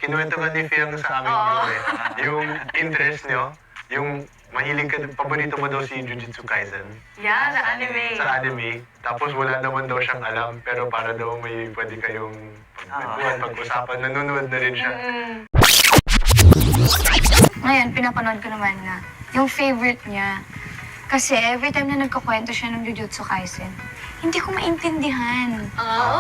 kinuwento ka ni Fiang sa amin bro eh. Yung interest nyo, yung mahilig ka, paborito mo daw si Jujutsu Kaisen. Yeah, sa anime. Sa anime. Tapos wala naman daw siyang alam, pero para daw may pwede kayong pagkwentuhan, pag-usapan, nanonood na rin siya. Ngayon, pinapanood ko naman na yung favorite niya. Kasi every time na nagkakwento siya ng Jujutsu Kaisen, hindi ko maintindihan.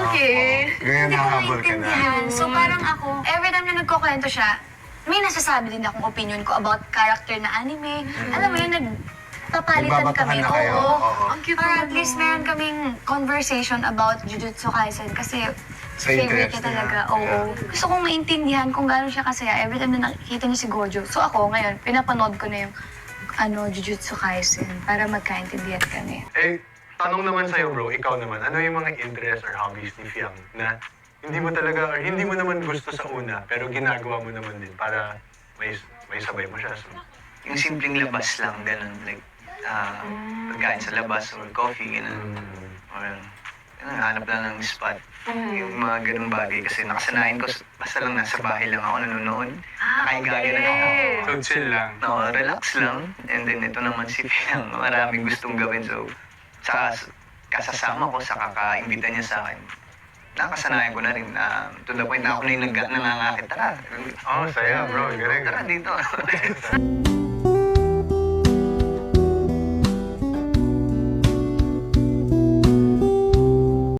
Okay. Ngayon Hindi ko nakahabol ka na. maintindihan. So parang ako, every time na nagkakwento siya, may nasasabi din akong opinion ko about character na anime. Alam mo yun, nagpapalitan Nagbabatahan kami. na kayo. Oo. Ang cute Para naman at least meron kaming conversation about Jujutsu Kaisen kasi Sa favorite interest niya talaga. niya. Oo. Gusto kong maintindihan kung gaano siya kasaya every time na nakikita niya si Gojo. So ako ngayon, pinapanood ko na yung Jujutsu Kaisen para magkaintindihan kami. Eh, tanong naman sa'yo bro, ikaw naman, ano yung mga interests or hobbies ni Fiang na hindi mo talaga, or hindi mo naman gusto sa una, pero ginagawa mo naman din para may sabay mo siya. So, Yung simpleng labas lang, ganun. Like, pagkain sa labas or coffee, ganun. Or, ganun, hanap lang ng spot. Yung mga ganung bagay kasi nakasanayan ko, basta lang nasa bahay lang ako nanonood. Nakahigayo lang ako. so chill lang. No, relax lang. And then ito naman si Piang, maraming gustong gawin. So, sa kasasama ko, sa kakaimbita niya sa akin, nakasanayan ko na rin na to the point na ako na yung nangangakit. Tara, Oh, saya bro, galing. tara dito.